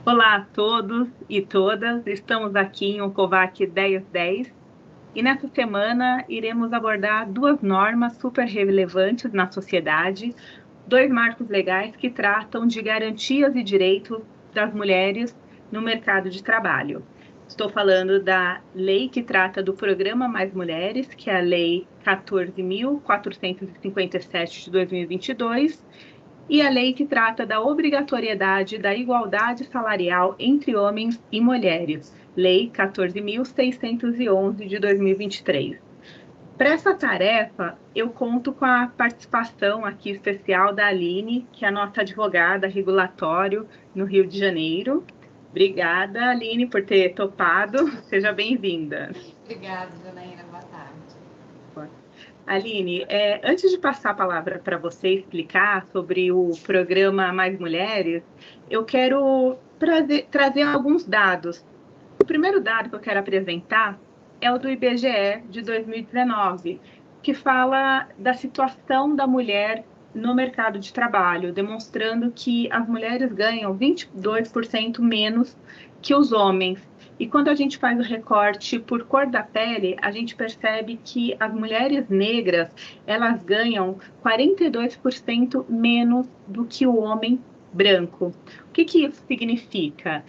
Olá a todos e todas, estamos aqui em Oncovac 1010 e nessa semana iremos abordar duas normas super relevantes na sociedade, dois marcos legais que tratam de garantias e direitos das mulheres no mercado de trabalho. Estou falando da lei que trata do Programa Mais Mulheres, que é a Lei 14.457 de 2022, e a lei que trata da obrigatoriedade da igualdade salarial entre homens e mulheres, Lei 14.611 de 2023. Para essa tarefa, eu conto com a participação aqui especial da Aline, que é a nossa advogada regulatório no Rio de Janeiro. Obrigada, Aline, por ter topado. Seja bem-vinda. Obrigada, Janaína. Boa tarde. Aline, antes de passar a palavra para você explicar sobre o programa Mais Mulheres, eu quero trazer alguns dados. O primeiro dado que eu quero apresentar é o do IBGE de 2019, que fala da situação da mulher no mercado de trabalho, demonstrando que as mulheres ganham 22% menos que os homens. E quando a gente faz o recorte por cor da pele, a gente percebe que as mulheres negras, elas ganham 42% menos do que o homem branco. O que isso significa?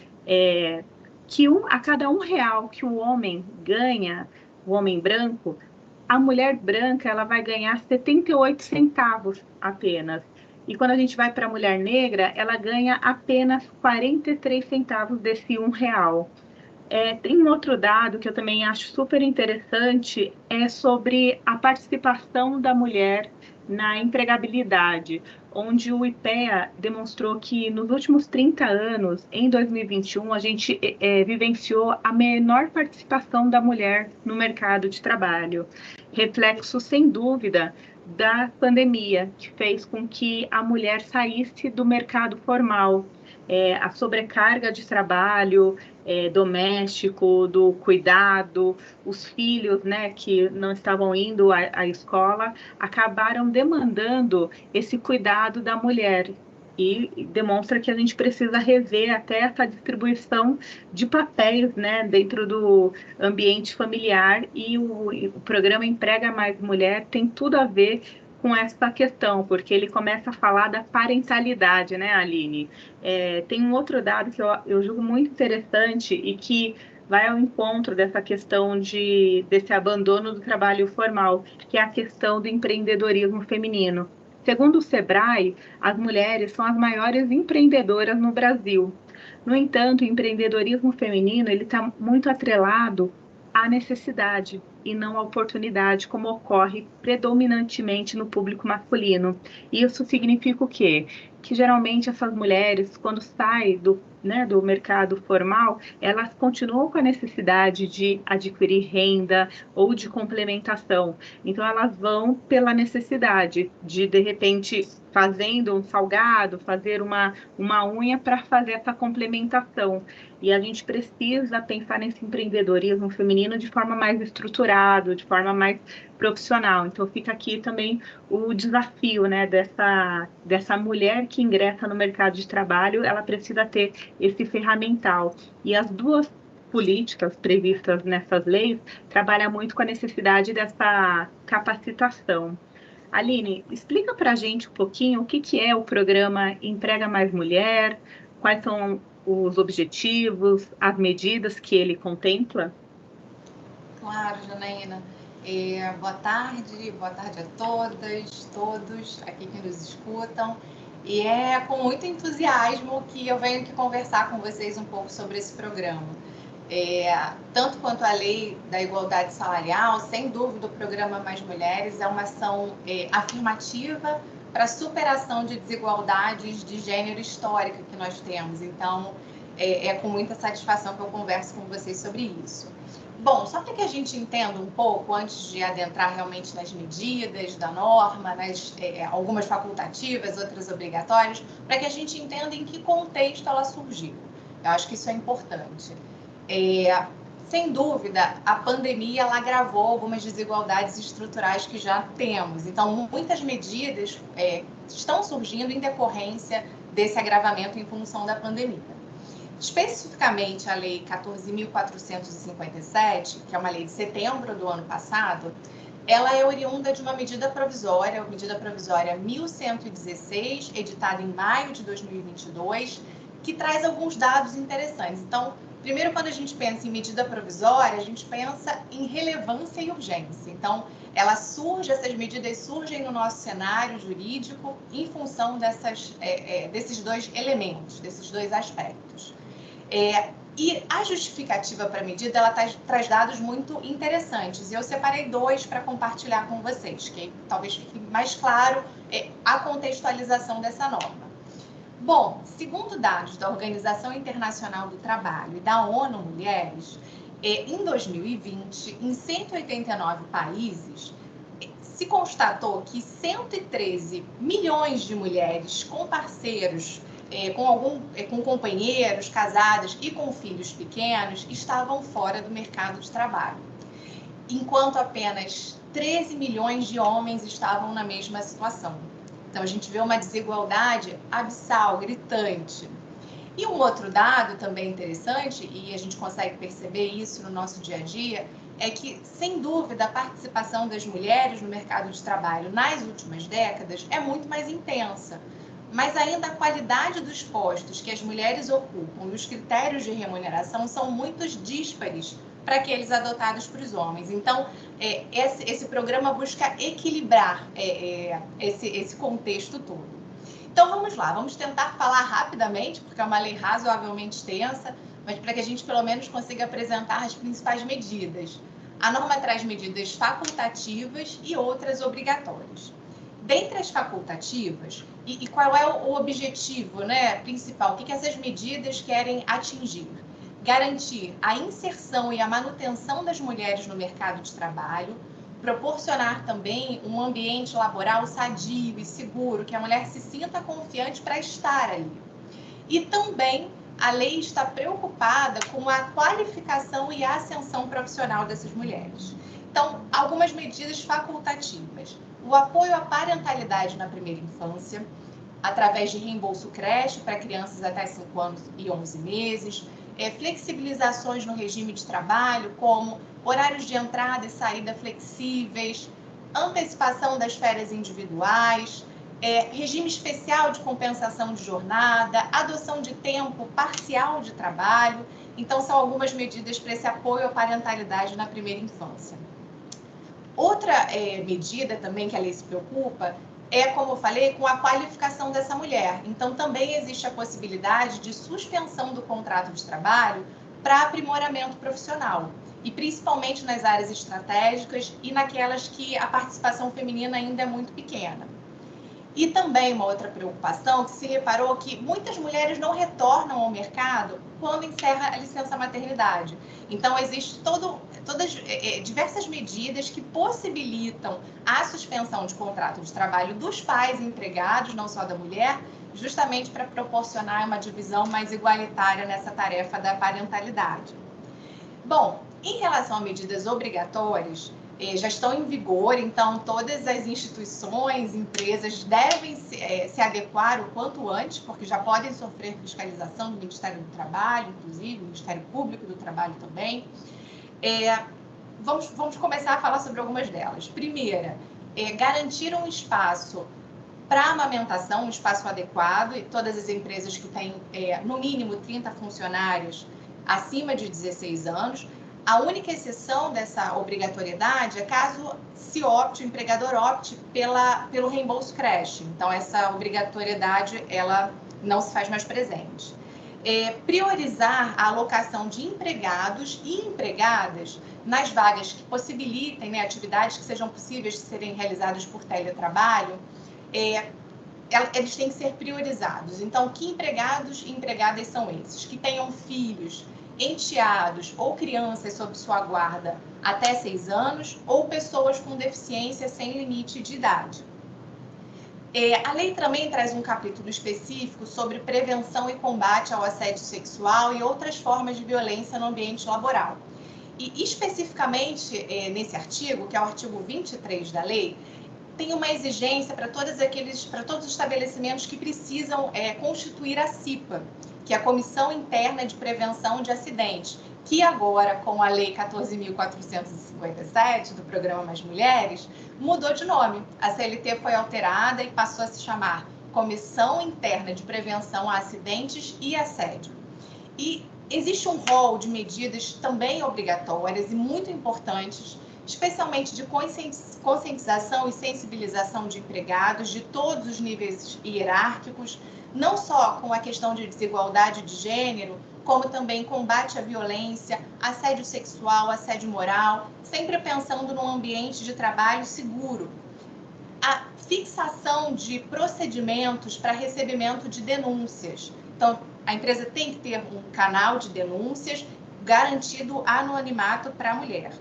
Que a cada R$ 1 que o homem ganha, o homem branco, a mulher branca ela vai ganhar 78 centavos apenas. E quando a gente vai para a mulher negra, ela ganha apenas 43 centavos desse R$ 1. Tem um outro dado que eu também acho super interessante, é sobre a participação da mulher na empregabilidade, onde o IPEA demonstrou que nos últimos 30 anos, em 2021, a gente vivenciou a menor participação da mulher no mercado de trabalho. Reflexo, sem dúvida, da pandemia, que fez com que a mulher saísse do mercado formal. A sobrecarga de trabalho doméstico, do cuidado, os filhos, né, que não estavam indo à escola, acabaram demandando esse cuidado da mulher. E demonstra que a gente precisa rever até essa distribuição de papéis, né, dentro do ambiente familiar, e o programa Emprega Mais Mulher tem tudo a ver com essa questão, porque ele começa a falar da parentalidade, né, Aline? Tem um outro dado que eu julgo muito interessante e que vai ao encontro dessa questão desse abandono do trabalho formal, que é a questão do empreendedorismo feminino. Segundo o Sebrae, as mulheres são as maiores empreendedoras no Brasil. No entanto, o empreendedorismo feminino ele está muito atrelado à necessidade e não à oportunidade, como ocorre predominantemente no público masculino. Isso significa o quê? Que geralmente essas mulheres, quando saem do mercado formal, elas continuam com a necessidade de adquirir renda ou de complementação. Então, elas vão pela necessidade de repente, fazendo um salgado, fazer uma unha para fazer essa complementação. E a gente precisa pensar nesse empreendedorismo feminino de forma mais estruturada, de forma mais profissional. Então, fica aqui também o desafio, né, dessa mulher que ingressa no mercado de trabalho, ela precisa ter esse ferramental. E as duas políticas previstas nessas leis trabalham muito com a necessidade dessa capacitação. Aline, explica para a gente um pouquinho o que é o programa Emprega Mais Mulher, quais são os objetivos, as medidas que ele contempla? Claro, Janaína. Boa tarde a todas, todos aqui que nos escutam. E é com muito entusiasmo que eu venho aqui conversar com vocês um pouco sobre esse programa. Tanto quanto a lei da igualdade salarial, sem dúvida o programa Mais Mulheres é uma ação afirmativa para a superação de desigualdades de gênero histórica que nós temos. Então, é com muita satisfação que eu converso com vocês sobre isso. Bom, só para que a gente entenda um pouco, antes de adentrar realmente nas medidas da norma, algumas facultativas, outras obrigatórias, para que a gente entenda em que contexto ela surgiu. Eu acho que isso é importante. Sem dúvida, a pandemia ela agravou algumas desigualdades estruturais que já temos. Então, muitas medidas estão surgindo em decorrência desse agravamento em função da pandemia. Especificamente, a Lei 14.457, que é uma lei de setembro do ano passado, ela é oriunda de uma medida provisória, a medida provisória 1116, editada em maio de 2022, que traz alguns dados interessantes. Então, primeiro, quando a gente pensa em medida provisória, a gente pensa em relevância e urgência. Então, essas medidas surgem no nosso cenário jurídico em função desses dois elementos, desses dois aspectos. E a justificativa para a medida, ela traz dados muito interessantes. E eu separei dois para compartilhar com vocês, que talvez fique mais claro a contextualização dessa norma. Bom, segundo dados da Organização Internacional do Trabalho e da ONU Mulheres, em 2020, em 189 países, se constatou que 113 milhões de mulheres com parceiros, com companheiros, casadas e com filhos pequenos, estavam fora do mercado de trabalho, enquanto apenas 13 milhões de homens estavam na mesma situação. Então, a gente vê uma desigualdade abissal, gritante. E um outro dado também interessante, e a gente consegue perceber isso no nosso dia a dia, é que, sem dúvida, a participação das mulheres no mercado de trabalho nas últimas décadas é muito mais intensa. Mas ainda a qualidade dos postos que as mulheres ocupam e os critérios de remuneração são muito díspares para aqueles adotados para os homens. Então, esse programa busca equilibrar esse contexto todo. Então, vamos lá, vamos tentar falar rapidamente, porque é uma lei razoavelmente extensa, mas para que a gente, pelo menos, consiga apresentar as principais medidas. A norma traz medidas facultativas e outras obrigatórias. Dentre as facultativas, e qual é o objetivo, né, principal? O que essas medidas querem atingir? Garantir a inserção e a manutenção das mulheres no mercado de trabalho, proporcionar também um ambiente laboral sadio e seguro, que a mulher se sinta confiante para estar ali. E também a lei está preocupada com a qualificação e a ascensão profissional dessas mulheres. Então, algumas medidas facultativas. O apoio à parentalidade na primeira infância, através de reembolso creche para crianças até 5 anos e 11 meses, flexibilizações no regime de trabalho, como horários de entrada e saída flexíveis, antecipação das férias individuais, regime especial de compensação de jornada, adoção de tempo parcial de trabalho. Então, são algumas medidas para esse apoio à parentalidade na primeira infância. Outra medida também que a lei se preocupa como eu falei, com a qualificação dessa mulher. Então, também existe a possibilidade de suspensão do contrato de trabalho para aprimoramento profissional, e principalmente nas áreas estratégicas e naquelas que a participação feminina ainda é muito pequena. E também uma outra preocupação, que se reparou que muitas mulheres não retornam ao mercado quando encerra a licença maternidade. Então, existe diversas medidas que possibilitam a suspensão de contrato de trabalho dos pais empregados, não só da mulher, justamente para proporcionar uma divisão mais igualitária nessa tarefa da parentalidade. Bom, em relação a medidas obrigatórias, já estão em vigor, então todas as instituições, empresas devem se adequar o quanto antes, porque já podem sofrer fiscalização do Ministério do Trabalho, inclusive, do Ministério Público do Trabalho também. Vamos começar a falar sobre algumas delas. Primeira, garantir um espaço para amamentação, um espaço adequado, e todas as empresas que têm, no mínimo, 30 funcionários acima de 16 anos. A única exceção dessa obrigatoriedade é caso o empregador opte pelo reembolso creche. Então, essa obrigatoriedade, ela não se faz mais presente. Priorizar a alocação de empregados e empregadas nas vagas que possibilitem, né, atividades que sejam possíveis de serem realizadas por teletrabalho, eles têm que ser priorizados. Então, que empregados e empregadas são esses? Que tenham filhos, enteados ou crianças sob sua guarda até 6 anos ou pessoas com deficiência sem limite de idade. A lei também traz um capítulo específico sobre prevenção e combate ao assédio sexual e outras formas de violência no ambiente laboral. E especificamente nesse artigo, que é o artigo 23 da lei, tem uma exigência para todos os estabelecimentos que precisam constituir a CIPA, que é a Comissão Interna de Prevenção de Acidentes, que agora, com a Lei 14.457, do Programa Mais Mulheres, mudou de nome. A CLT foi alterada e passou a se chamar Comissão Interna de Prevenção a Acidentes e Assédio. E existe um rol de medidas também obrigatórias e muito importantes, especialmente de conscientização e sensibilização de empregados de todos os níveis hierárquicos, não só com a questão de desigualdade de gênero, como também combate à violência, assédio sexual, assédio moral, sempre pensando num ambiente de trabalho seguro. A fixação de procedimentos para recebimento de denúncias. Então, a empresa tem que ter um canal de denúncias garantido anonimato para a mulher.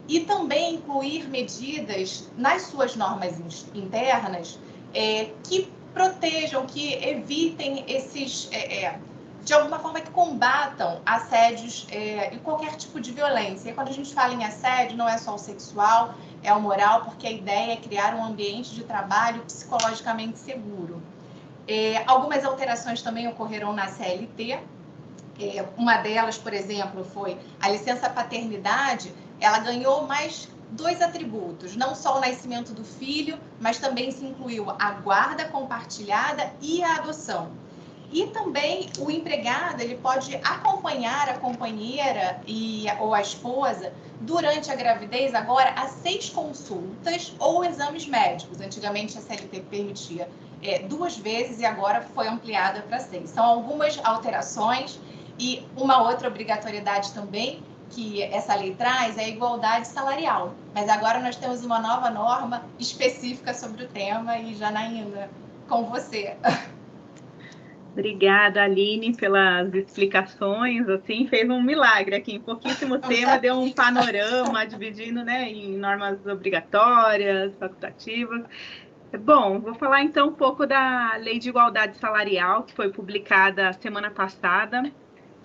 E também incluir medidas nas suas normas internas que protejam, que evitem esses, de alguma forma, que combatam assédios e qualquer tipo de violência. E quando a gente fala em assédio, não é só o sexual, é o moral, porque a ideia é criar um ambiente de trabalho psicologicamente seguro. Algumas alterações também ocorreram na CLT. Uma delas, por exemplo, foi a licença paternidade. Ela ganhou mais 2 atributos, não só o nascimento do filho, mas também se incluiu a guarda compartilhada e a adoção. E também o empregado ele pode acompanhar a companheira ou a esposa durante a gravidez, agora, a 6 consultas ou exames médicos. Antigamente a CLT permitia 2 vezes e agora foi ampliada para 6. São algumas alterações e uma outra obrigatoriedade também que essa lei traz é a igualdade salarial. Mas agora nós temos uma nova norma específica sobre o tema e, Janaína, com você. Obrigada, Aline, pelas explicações. Assim, fez um milagre aqui. Em pouquíssimo tempo, deu um panorama, dividindo, né, em normas obrigatórias, facultativas. Bom, vou falar então um pouco da Lei de Igualdade Salarial, que foi publicada semana passada.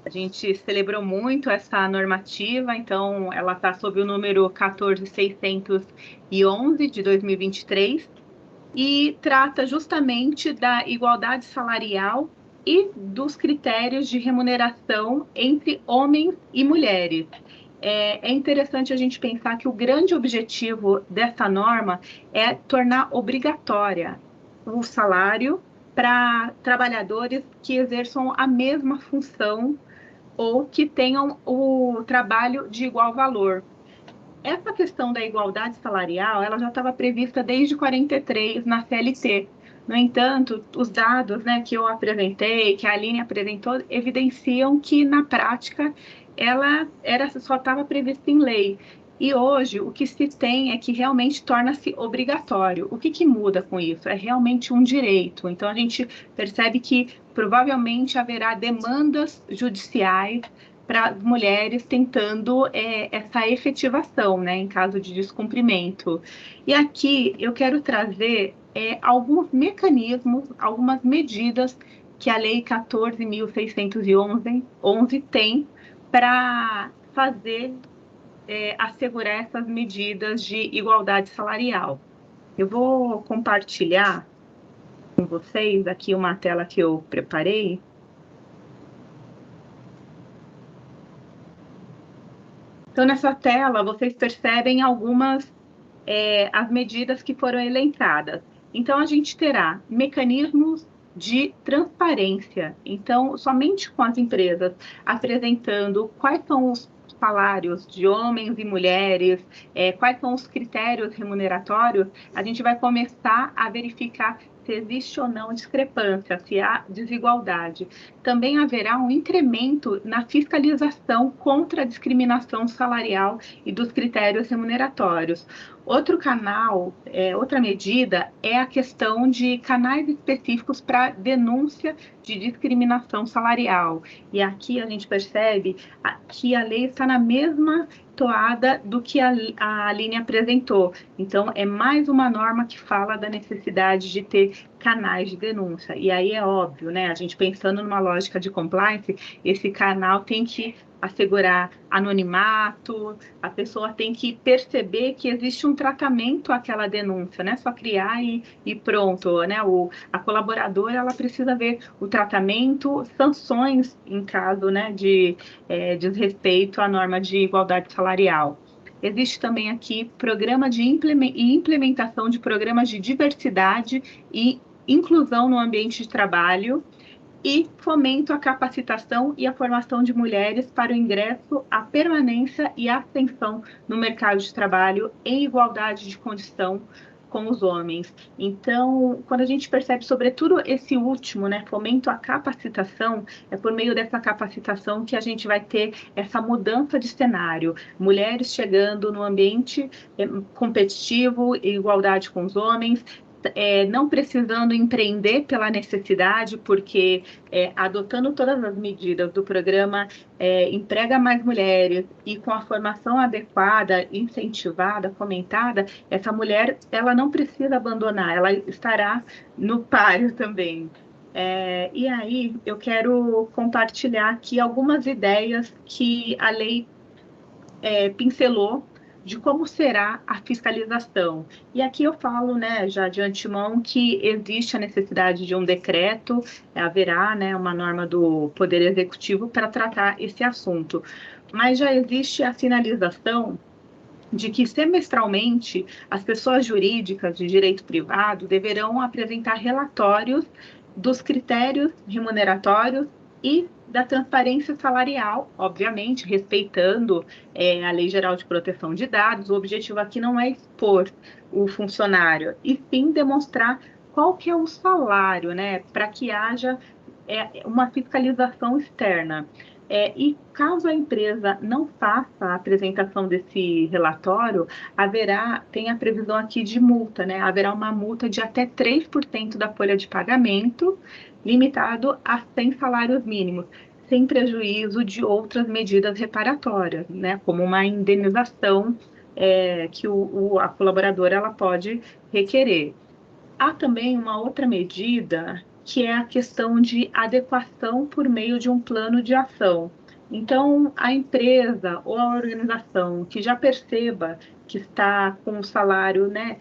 A gente celebrou muito essa normativa, então ela está sob o número 14.611 de 2023 e trata justamente da igualdade salarial e dos critérios de remuneração entre homens e mulheres. É interessante a gente pensar que o grande objetivo dessa norma é tornar obrigatória o salário para trabalhadores que exerçam a mesma função ou que tenham o trabalho de igual valor. Essa questão da igualdade salarial, ela já estava prevista desde 43 na CLT. No entanto, os dados, né, que eu apresentei, que a Aline apresentou, evidenciam que, na prática, ela só estava prevista em lei. E hoje, o que se tem é que realmente torna-se obrigatório. O que muda com isso? É realmente um direito. Então, a gente percebe que provavelmente haverá demandas judiciais para as mulheres tentando essa efetivação, né, em caso de descumprimento. E aqui eu quero trazer alguns mecanismos, algumas medidas que a Lei 14.611 tem para fazer, assegurar essas medidas de igualdade salarial. Eu vou compartilhar com vocês aqui uma tela que eu preparei. Então, nessa tela, vocês percebem algumas as medidas que foram elencadas. Então, a gente terá mecanismos de transparência. Então, somente com as empresas apresentando quais são os salários de homens e mulheres, quais são os critérios remuneratórios, a gente vai começar a verificar se existe ou não discrepância, se há desigualdade. Também haverá um incremento na fiscalização contra a discriminação salarial e dos critérios remuneratórios. Outro canal, outra medida, é a questão de canais específicos para denúncia de discriminação salarial. E aqui a gente percebe que a lei está na mesma toada do que a Aline apresentou. Então, é mais uma norma que fala da necessidade de ter canais de denúncia. E aí é óbvio, né? A gente pensando numa lógica de compliance, esse canal tem que assegurar anonimato, a pessoa tem que perceber que existe um tratamento àquela denúncia, né? Só criar e pronto, né? A colaboradora, ela precisa ver o tratamento, sanções em caso, né, de desrespeito à norma de igualdade salarial. Existe também aqui programa de implementação de programas de diversidade e inclusão no ambiente de trabalho, e fomento a capacitação e a formação de mulheres para o ingresso, a permanência e a ascensão no mercado de trabalho em igualdade de condição com os homens. Então, quando a gente percebe, sobretudo esse último, né, fomento à capacitação, é por meio dessa capacitação que a gente vai ter essa mudança de cenário. Mulheres chegando no ambiente competitivo, em igualdade com os homens, não precisando empreender pela necessidade, porque adotando todas as medidas do programa Emprega Mais Mulheres e com a formação adequada, incentivada, fomentada, essa mulher ela não precisa abandonar, ela estará no páreo também. E aí eu quero compartilhar aqui algumas ideias que a lei pincelou de como será a fiscalização. E aqui eu falo, né, já de antemão, que existe a necessidade de um decreto, haverá, né, uma norma do Poder Executivo para tratar esse assunto. Mas já existe a sinalização de que semestralmente as pessoas jurídicas de direito privado deverão apresentar relatórios dos critérios remuneratórios e da transparência salarial, obviamente, respeitando a Lei Geral de Proteção de Dados. O objetivo aqui não é expor o funcionário, e sim demonstrar qual que é o salário, né, para que haja uma fiscalização externa. E caso a empresa não faça a apresentação desse relatório, tem a previsão aqui de multa, né? Haverá uma multa de até 3% da folha de pagamento, limitado a 100 salários mínimos, sem prejuízo de outras medidas reparatórias, né? Como uma indenização que a colaboradora ela pode requerer. Há também uma outra medida, que é a questão de adequação por meio de um plano de ação. Então, a empresa ou a organização que já perceba que está com o salário, né,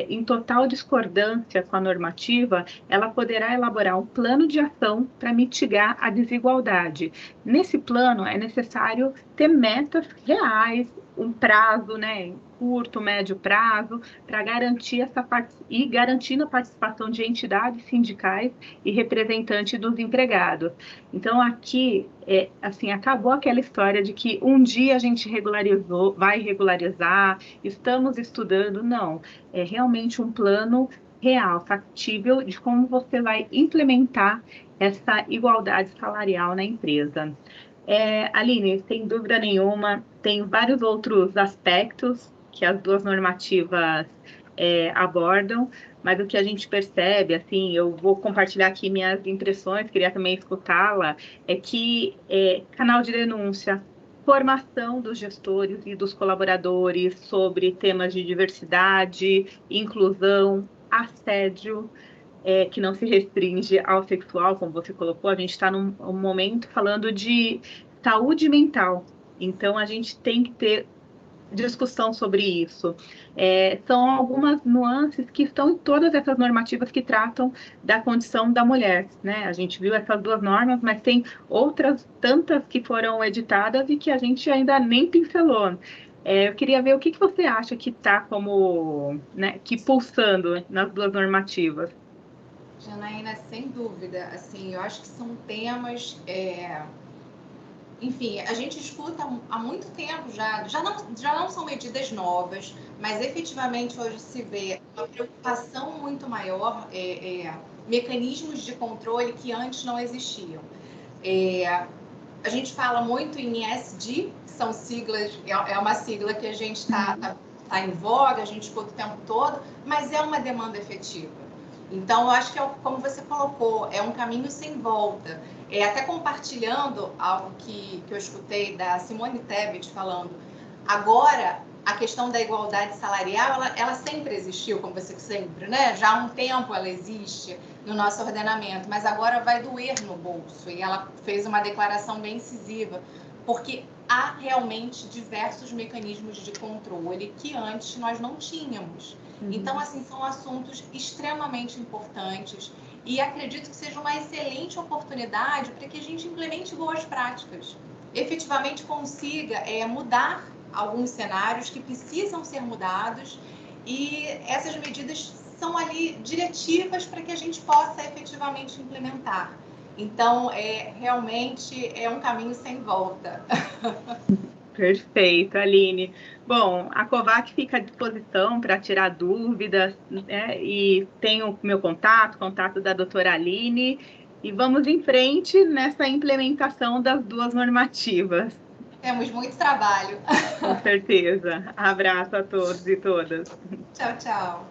em total discordância com a normativa, ela poderá elaborar um plano de ação para mitigar a desigualdade. Nesse plano, é necessário ter metas reais, um prazo, né, curto, médio prazo, para garantir garantindo a participação de entidades sindicais e representantes dos empregados. Então, aqui, assim, acabou aquela história de que um dia a gente vai regularizar, estamos estudando. Não, é realmente um plano real, factível, de como você vai implementar essa igualdade salarial na empresa. Aline, sem dúvida nenhuma, tem vários outros aspectos que as duas normativas abordam, mas o que a gente percebe, assim, eu vou compartilhar aqui minhas impressões, queria também escutá-la, é que canal de denúncia, formação dos gestores e dos colaboradores sobre temas de diversidade, inclusão, assédio, que não se restringe ao sexual, como você colocou. A gente está num momento falando de saúde mental, então a gente tem que ter discussão sobre isso. São algumas nuances que estão em todas essas normativas que tratam da condição da mulher, né? A gente viu essas duas normas, mas tem outras tantas que foram editadas e que a gente ainda nem pincelou. Eu queria ver o que você acha que está como, né, que pulsando nas duas normativas. Janaína, sem dúvida, assim, eu acho que são temas, enfim, a gente escuta há muito tempo já não são medidas novas, mas efetivamente hoje se vê uma preocupação muito maior, mecanismos de controle que antes não existiam. A gente fala muito em ESG, que são siglas, é uma sigla que a gente está em voga, a gente escuta o tempo todo, mas é uma demanda efetiva. Então, eu acho que, como você colocou, é um caminho sem volta. Até compartilhando algo que eu escutei da Simone Tebet falando, agora a questão da igualdade salarial, ela sempre existiu, como você sempre, né? Já há um tempo ela existe no nosso ordenamento, mas agora vai doer no bolso. E ela fez uma declaração bem incisiva, porque há realmente diversos mecanismos de controle que antes nós não tínhamos. Então, assim, são assuntos extremamente importantes e acredito que seja uma excelente oportunidade para que a gente implemente boas práticas, efetivamente consiga mudar alguns cenários que precisam ser mudados e essas medidas são ali diretivas para que a gente possa efetivamente implementar. Então, realmente é um caminho sem volta. Perfeito, Aline. Bom, a Covac fica à disposição para tirar dúvidas, né? E tenho o meu contato da doutora Aline, e vamos em frente nessa implementação das duas normativas. Temos muito trabalho. Com certeza. Abraço a todos e todas. Tchau, tchau.